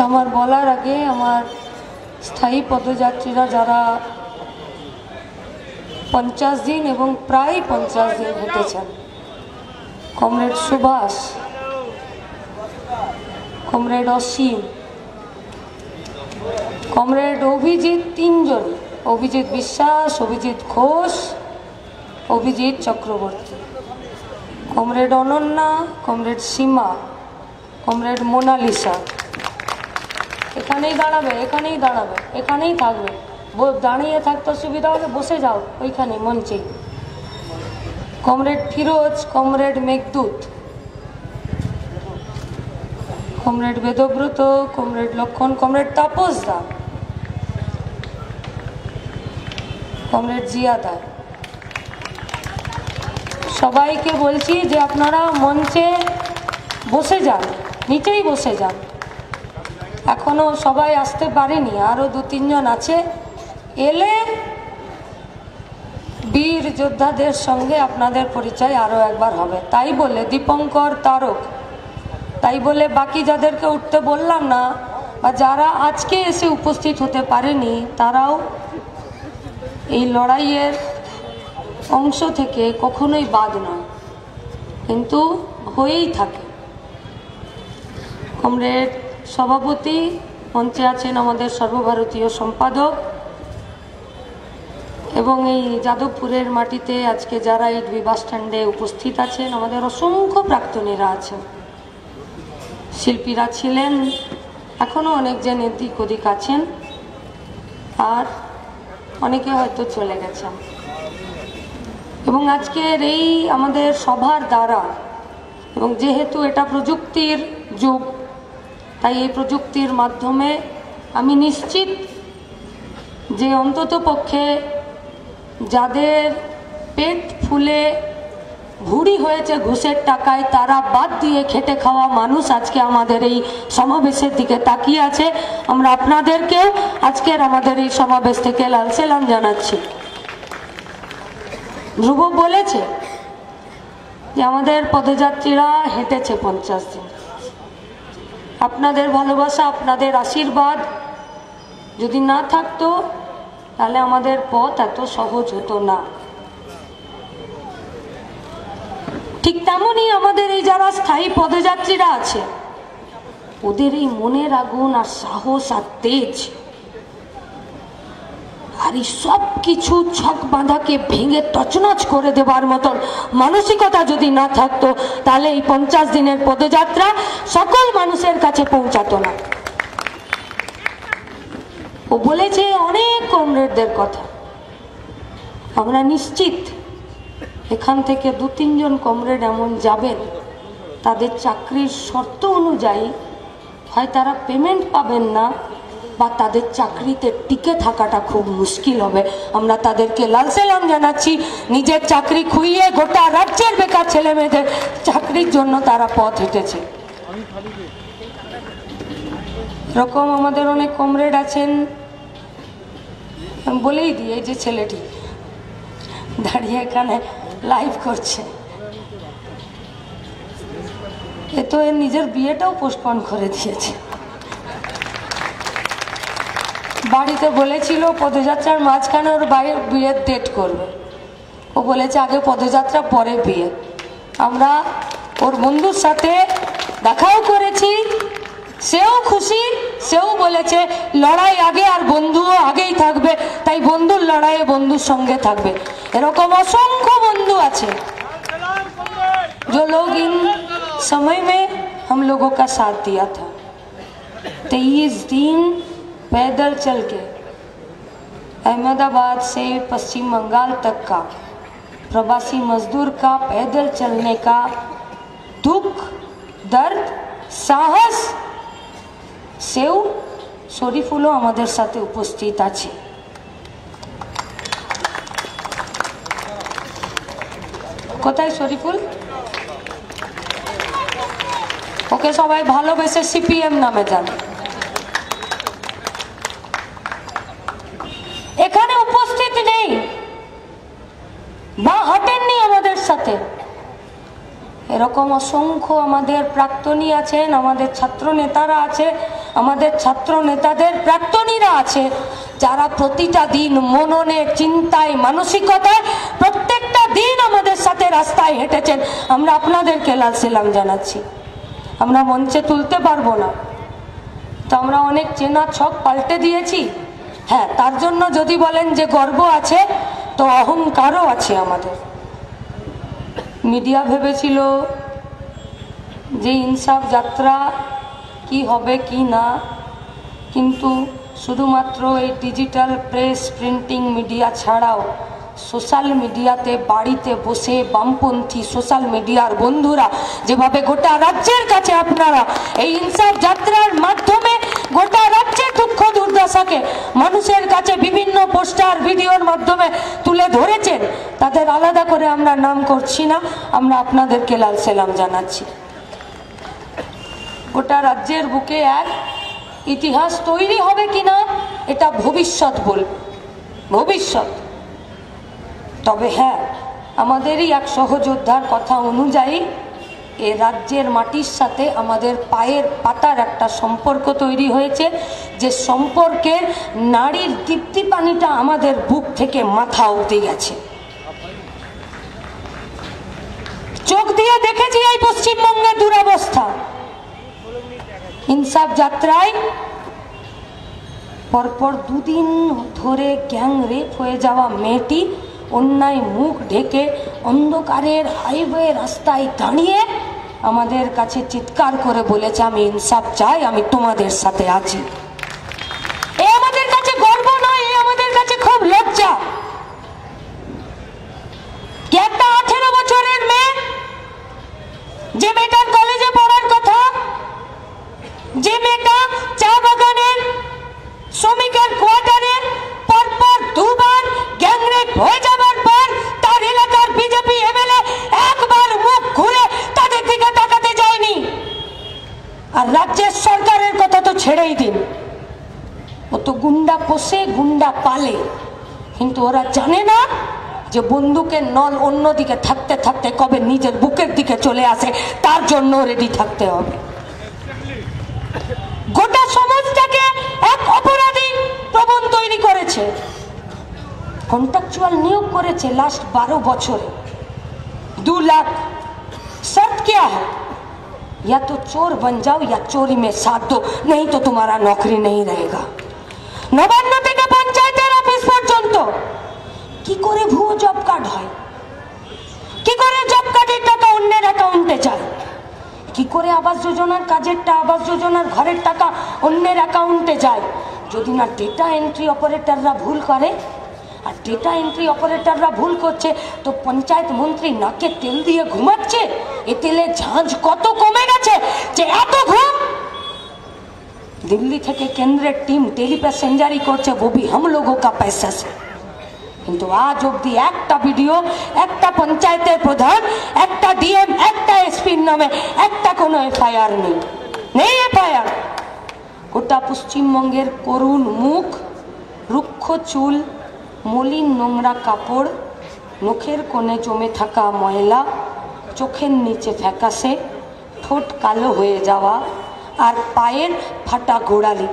আমার বলার আগে আমার স্থায়ী পদযাত্রীরা যারা 50 দিন এবং প্রায় 50 দিন হেঁটেছেন, কমরেড সুভাষ, কমরেড অসীম, কমরেড অভিজিৎ, তিনজন, অভিজিৎ বিশ্বাস, অভিজিৎ ঘোষ, অভিজিৎ চক্রবর্তী, কমরেড অনন্যা, কমরেড সীমা, কমরেড মোনালিসা। এখানেই দাঁড়াবে, এখানেই দাঁড়াবে, এখানেই থাকবে। দাঁড়িয়ে থাকতে অসুবিধা হবে, বসে যাও ওইখানে মঞ্চে। Comrade Firoz, comrade Meghdut, comrade Debabrata, comrade Lakshman, comrade Tapas da, comrade Jiyada. সবাইকে বলছি যে আপনারা মঞ্চে বসে যান, নিচেই বসে যান। এখনো সবাই আসতে পারেনি, আরো 2-3 জন আছে। এলে বীর যোদ্ধাদের সঙ্গে আপনাদের পরিচয় আরো একবার হবে। তাই বলে দীপঙ্কর, তারক, তাই বলে বাকি যাদেরকে উঠতে বললাম না বা যারা আজকে এসে উপস্থিত হতে পারেনি, তারাও এই লড়াইয়ের অংশ থেকে কখনোই বাদ নয়, কিন্তু হয়েই থাকে। কমরেড সভাপতি, মঞ্চে আছেন আমাদের সর্বভারতীয় সম্পাদক, এবং এই যাদবপুরের মাটিতে আজকে যারা এই বাস স্ট্যান্ডে উপস্থিত আছেন, আমাদের অসংখ্য প্রাক্তনীরা আছেন, শিল্পীরা ছিলেন, এখনো অনেকজন এদিক ওদিক আছেন, আর অনেকে হয়তো চলে গেছেন। এবং আজকের এই আমাদের সভার দ্বারা, এবং যেহেতু এটা প্রযুক্তির যুগ, তাই এই প্রযুক্তির মাধ্যমে আমি নিশ্চিত যে অন্তত পক্ষে যাদের পেট ফুলে ভুঁড়ি হয়েছে ঘুষের টাকায়, তারা বাদ দিয়ে খেটে খাওয়া মানুষ আজকে আমাদের এই সমাবেশের দিকে তাকিয়ে আছে। আমরা আপনাদেরকেও আজকের আমাদের এই সমাবেশ থেকে লাল সালাম জানাচ্ছি। ধ্রুব বলেছে যে আমাদের পদযাত্রীরা হেঁটেছে 50 দিন। আপনাদের ভালোবাসা, আপনাদের আশীর্বাদ যদি না থাকতো, তাহলে আমাদের পথ এত সহজ হতো না। ঠিক তেমনই আমাদের এই যারা স্থায়ী পদযাত্রীরা আছে, ওদের এই মনের আগুন আর সাহস আর তেজ আর এই সব কিছু ছক বাঁধাকে ভেঙে তছনছ করে দেবার মতন মানসিকতা যদি না থাকতো, তাহলে এই 50 দিনের পদযাত্রা সকল মানুষের কাছে পৌঁছাতো না। ও বলেছে অনেক কমরেডদের কথা। আমরা নিশ্চিত এখান থেকে 2-3 জন কমরেড এমন যাবেন, তাদের চাকরির শর্ত অনুযায়ী হয় তারা পেমেন্ট পাবেন না, বা তাদের চাকরিতে টিকে থাকাটা খুব মুশকিল হবে। আমরা তাদেরকে লাল সালাম জানাচ্ছি। নিজের চাকরি খুইয়ে গোটা রাজ্যের বেকার ছেলে মেয়েদের চাকরির জন্য তারা পথ হেঁটেছে। এরকম আমাদের অনেক কমরেড আছেন। আমি বলেই দিই, এই যে ছেলেটি দাঁড়িয়ে এখানে লাইভ করছে, এ তো এর নিজের বিয়েটাও পোস্টপন করে দিয়েছে। বাড়িতে বলেছিল পদযাত্রার মাঝখানে ওর বিয়ের ডেট করবে, ও বলেছে আগে পদযাত্রা পরে বিয়ে। আমরা ওর বন্ধুর সাথে দেখাও করেছি, সেও খুশি, সেও বলেছে লড়াই আগে আর বন্ধুও আগেই থাকবে, তাই বন্ধুর লড়াইয়ে বন্ধুর সঙ্গে থাকবে। এরকম অসংখ্য বন্ধু আছে जो लोग इन समय में हम लोगों का साथ दिया था। 23 दिन पैदल चल के अहमदाबाद से पश्चिम बंगाल तक का प्रवासी मजदूर का पैदल चलने का दुख, दर्द, साहस, सेव शरीफुलो हमारे साथ उपस्थित আছে। কোথায় শরীফুল? ওকে সবাই ভালোবেসে সিপিএম নামে জানে। এখানে উপস্থিত নেই বা হাঁটেননি আমাদের সাথে, এরকম অসংখ্য আমাদের প্রাক্তনী আছেন, আমাদের ছাত্র নেতারা আছে, আমাদের ছাত্র নেতাদের প্রাক্তনীরা আছে, যারা প্রতিটা দিন মননে, চিন্তায়, মানসিকতায় প্রত্যেকটা দিন আমাদের সাথে রাস্তায় হেঁটেছেন। আমরা আপনাদেরকে লাল সালাম জানাচ্ছি। আমরা মঞ্চে তুলতে পারবো না, তো আমরা অনেক চেনা ছক পাল্টে দিয়েছি। হ্যাঁ, তার জন্য যদি বলেন যে গর্ব আছে, তো অহংকারও আছে আমাদের। মিডিয়া ভেবেছিল যে ইনসাফ যাত্রা কি হবে কি না, কিন্তু শুধুমাত্র এই ডিজিটাল প্রেস, প্রিন্টিং মিডিয়া ছাড়াও সোশ্যাল মিডিয়াতে বাড়িতে বসে বামপন্থী সোশ্যাল মিডিয়ার বন্ধুরা যেভাবে গোটা রাজ্যের কাছে আপনারা এই ইনসাফ যাত্রার মাধ্যমে গোটা রাজ্যের দুঃখ দুর্দশাকে মানুষের কাছে বিভিন্ন পোস্টার, ভিডিওর মাধ্যমে তুলে ধরেছেন, তাদের আলাদা করে আমরা নাম করছি না, আমরা আপনাদেরকে লাল সালাম জানাচ্ছি। গোটা রাজ্যের বুকে এক ইতিহাস তৈরি হবে কিনা এটা ভবিষ্যৎ বলবে, ভবিষ্যৎ। তবে হ্যাঁ, আমাদেরই এক সহযোদ্ধার কথা অনুযায়ী এ রাজ্যের মাটির সাথে আমাদের পায়ের পাতার একটা সম্পর্ক তৈরি হয়েছে, যে সম্পর্কের নারীর দীপ্তি পানিটা আমাদের বুক থেকে মাথা অবধি গেছে। চোখ দিয়ে দেখেছি এই পশ্চিমবঙ্গের দুরবস্থা। ইনসাফ যাত্রায় পরপর দুদিন ধরে গ্যাং রেপ হয়ে যাওয়া মেয়েটি অন্যায় মুখ ঢেকে অন্ধকারের হাইওয়ে রাস্তায় দাঁড়িয়ে আমাদের কাছে চিৎকার করে বলেছে, আমি ইনসাফ চাই, আমি তোমাদের সাথে আছি। এ আমাদের কাছে গর্ব নয়, এ আমাদের কাছে খুব লজ্জা। একটা 18 বছরের মেয়ে, যে মেয়েটার কলেজে পড়ার কথা, যে মেয়েটা চা বাগানের শ্রমিকের কোয়ার্টারে পরপর দুবার গ্যাংরেপ হয়ে যাবার পর তার এলাকার বিজেপি এমএলএ একবার মুখ ঘুরে তাদের দিকে তাকাতে যায়নি। আর রাজ্যের সরকারের কথা তো ছেড়েই দিন, ও তো গুন্ডা পোষে, গুন্ডা পালে, কিন্তু ওরা জানে না যে বন্দুকের নল অন্যদিকে থাকতে থাকতে কবে নিজের বুকের দিকে চলে আসে, তার জন্য রেডি থাকতে হবে। গোটা সমাজটাকে এক অপরাধী প্রবণ তৈরি করেছে, কন্ট্রাকচুয়াল নিয়োগ করেছে লাস্ট 12 বছরে 2 लाख। शर्त क्या है, या तो चोर बन जाओ या चोरी में साथ दो, नहीं तो तुम्हारा नौकरी नहीं रहेगा। 59 থেকে পঞ্চায়েতের অফিস পর্যন্ত কি করে ভুয়ো জব কার্ড হয়, কি করে জব কার্ডের টাকা অন্যের অ্যাকাউন্টে যায়, কি করে আবাস যোজনার কাজেরটা, আবাস যোজনার ঘরের টাকা অন্যের অ্যাকাউন্টে যায়, যদি না ডেটা এন্ট্রি অপারেটররা ভুল করে। আর ডেটা এন্ট্রি অপারেটররা ভুল করছে তো পঞ্চায়েত মন্ত্রী নাকে তেল দিয়ে ঘুমাচ্ছে। এ তেলের ঝাঁঝ কত কমে গেছে যে এত ঘুম। দিল্লি থেকে কেন্দ্রের টিম টেলি প্যাসেঞ্জারি করছে, वो भी हम लोगों का पैसा से। কিন্তু আজ অব্দি একটা ভিডিও, একটা পঞ্চায়েতের প্রধান, একটা ডিএম, একটা এসপির নামে একটা কোনো এফআইআর নেই, নেই এফআইআর। গোটা পশ্চিমবঙ্গের করুণ মুখ, রুক্ষ চুল, মলিন নোংরা কাপড়, নখের কোণে জমে থাকা ময়লা, চোখের নিচে ফ্যাকাশে, ঠোঁট কালো হয়ে যাওয়া আর পায়ের ফাটা গোড়ালি,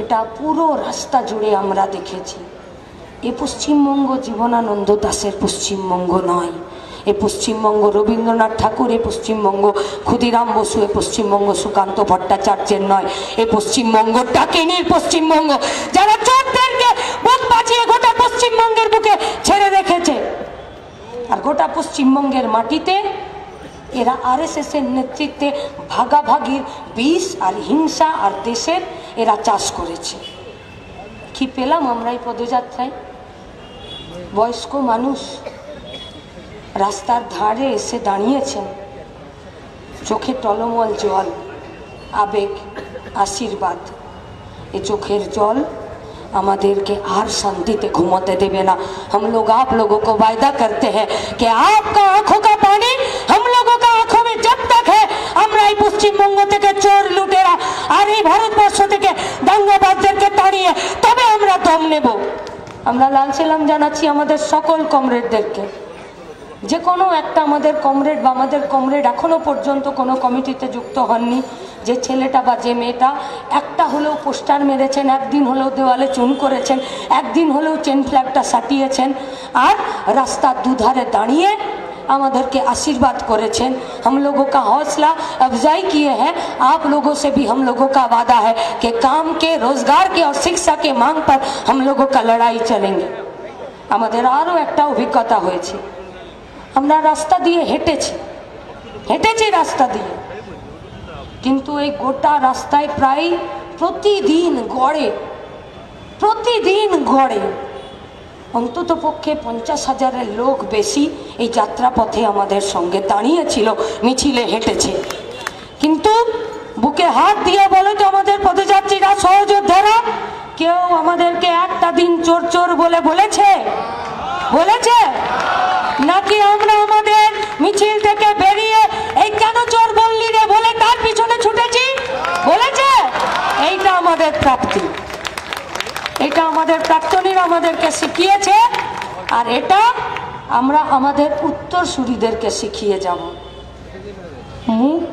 এটা পুরো রাস্তা জুড়ে আমরা দেখেছি। এ পশ্চিমবঙ্গ জীবনানন্দ দাশের পশ্চিমবঙ্গ নয়, এ পশ্চিমবঙ্গ রবীন্দ্রনাথ ঠাকুর, এ পশ্চিমবঙ্গ ক্ষুদিরাম বসু, এ পশ্চিমবঙ্গ সুকান্ত ভট্টাচার্যের নয়, এ পশ্চিমবঙ্গ ডাকিনীর পশ্চিমবঙ্গ, যারা চোরদেরকে বুক বাঁচিয়ে গোটা পশ্চিমবঙ্গের বুকে ছেড়ে রেখেছে। আর গোটা পশ্চিমবঙ্গের মাটিতে এরা আরএসএস এর নেতৃত্বে ভাগাভাগির বিষ আর হিংসা আর দেশের এরা চাষ করেছে। কি পেলাম আমরা এই পদযাত্রায়? বয়স্ক মানুষ রাস্তার ধারে এসে দাঁড়িয়েছেন, চোখে টলমল জল, আবেগ, আশীর্বাদ। এ চোখের জল আমাদেরকে আর শান্তিতে ঘুমাতে দেবে না। हम लोग आप लोगों को वायदा करते हैं कि आपका आंखों का पानी हम लोगों का आंखों में जब तक है, আমরা এই পশ্চিমবঙ্গ থেকে চোর লুটেরা আর এই ভারতবর্ষ থেকে দাঙ্গাবাজদেরকে তাড়িয়ে তবে আমরা দম নেব। আমরা লাল সালাম জানাচ্ছি আমাদের সকল কমরেডদেরকে। যে কোনো একটা আমাদের কমরেড বা আমাদের কমরেড এখনো পর্যন্ত কোনো কমিটিতে যুক্ত হননি, যে ছেলেটা বা যে মেয়েটা একটা হলেও পোস্টার মেরেছেন, একদিন হলেও দেওয়ালে চুন করেছেন, একদিন হলেও চেন ফ্ল্যাগটা সাটিয়েছেন, আর রাস্তার দুধারে দাঁড়িয়ে আমাদেরকে आशीर्वाद करेছেন। हम लोगों का हौसला अफजाई किए हैं। आप लोगों से भी हम लोगों का वादा है कि काम के, रोजगार के और शिक्षा के मांग पर हम लोगों का लड़ाई चलेंगे। আমাদের আরও একটা অভিজ্ঞতা হয়েছে। আমরা রাস্তা দিয়ে হেঁটেছি রাস্তা দিয়ে, কিন্তু এই গোটা রাস্তায় প্রায় প্রতিদিন গড়ে অন্তত পক্ষে 50,000-এর লোক বেশি এই যাত্রাপথে আমাদের সঙ্গে দাঁড়িয়েছিল, মিছিলে হেঁটেছে। কিন্তু বুকে হাত দিয়ে বলে তো আমাদের পদযাত্রীরা, সহযোদ্ধারা, কেউ আমাদেরকে একটা দিন চোর চোর বলেছে নাকি আমরা আমাদের মিছিল থেকে বেরিয়ে এই কেন চোর বললি রে বলে তার পিছনে ছুটেছি? বলেছে? এইটা আমাদের প্রাপ্তি, এটা আমাদের প্রাক্তনীরা আমাদেরকে শিখিয়েছে, আর এটা আমরা আমাদের উত্তরসূরিদেরকে শিখিয়ে যাব। মুখ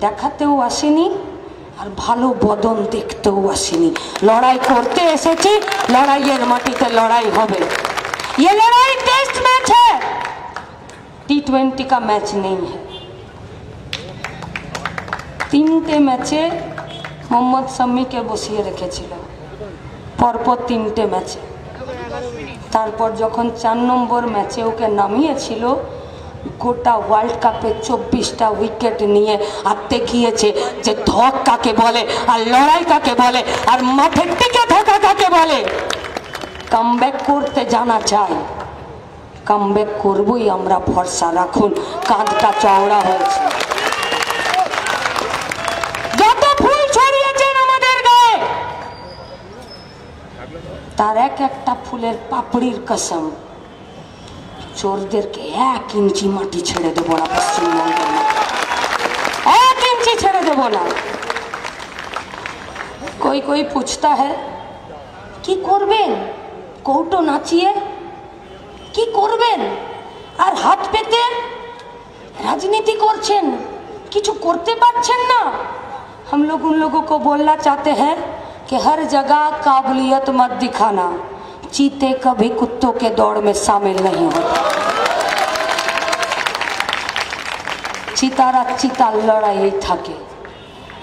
দেখাতেও আসেনি আর ভালো বদন দেখতেও আসেনি, লড়াই করতে এসেছি, লড়াইয়ের মাটিতে লড়াই হবে। ये लड़ाई टेस्ट मैच है, T20 का मैच नहीं है। 3টে ম্যাচে মোহাম্মদ শামিকে বসিয়ে রেখেছিল, পরপর 3টে ম্যাচে। তারপর যখন 4 নম্বর ম্যাচে ওকে নামিয়েছিল, গোটা ওয়ার্ল্ড কাপে 24টা উইকেট নিয়ে আর দেখিয়েছে যে ধক কাকে বলে আর লড়াই কাকে বলে আর মাঠে টিকে থাকা কাকে বলে। কামব্যাক করতে জানা চাই, কামব্যাক করবই আমরা, ভরসা রাখুন। কাঁধটা চওড়া হয়েছে। যত ফুল ছড়িয়েছেন আমাদের গায়ে, তার একটা ফুলের পাপড়ির কসম, চোরদেরকে 1 ইঞ্চি মাটি ছেড়ে দেবো না। পশ্চিমবঙ্গের 1 ইঞ্চি ছেড়ে দেবো না। कोई पूछता है কি করবেন, কৌটো নাচিয়ে কি করবেন, আর হাত পেতে রাজনীতি করছেন, কিছু করতে পারছেন না। हम लोग उन लोगों को बोलना चाहते हैं कि हर जगह काबिलियत मत दिखाना, चीते कभी कुत्तों के दौड़ में शामिल नहीं होते। চিতারা চিতার লড়াই থাকে,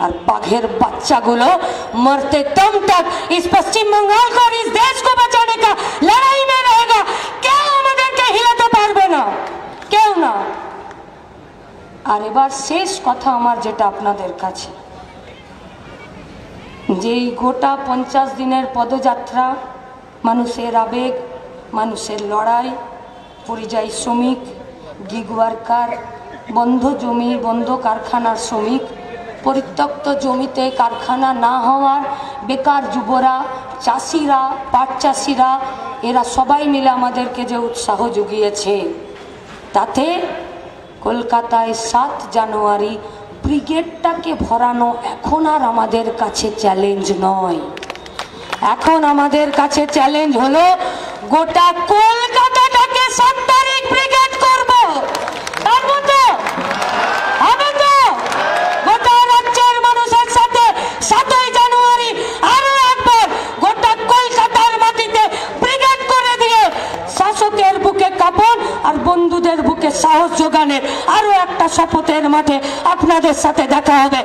আর বাঘের বাচ্চাগুলো मरते दम तक इस पश्चिम बंगाल को और इस देश को बचाने का लड़ाई में रहेगा। কেউ আমাদেরকে হিলাতে পারবে না, কেউ না। আর এবার শেষ কথা আমার, যেটা আপনাদের কাছে, যেই গোটা 50 দিনের পদযাত্রা, মানুষের আবেগ, মানুষের লড়াই, পরিযায়ী শ্রমিক, গিগ ওয়ার্কার, বন্ধ জমি, বন্ধ কারখানার শ্রমিক, পরিত্যক্ত জমিতে কারখানা না হওয়ার বেকার যুবরা, চাষিরা, পাট চাষিরা, এরা সবাই মিলে আমাদেরকে যে উৎসাহ জুগিয়েছে, তাতে কলকাতায় 7 জানুয়ারি ব্রিগেডটাকে ভরানো এখন আর আমাদের কাছে চ্যালেঞ্জ নয়। এখন আমাদের কাছে চ্যালেঞ্জ হলো গোটা কলকাতাটাকে 7 তারিখ ব্রিগেড করব। পারবো তো? হবে তো? গোটা রাজ্যের মানুষের সাথে 7ই জানুয়ারি আরো একবার গোটা কলকাতার মাটিতে ব্রিগেড করে দিয়ে শাসকের বুকে কাঁপন আর বন্ধুদের বুকে সাহস যোগানের আরো একটা শপথের মাঠে আপনাদের সাথে দেখা হবে।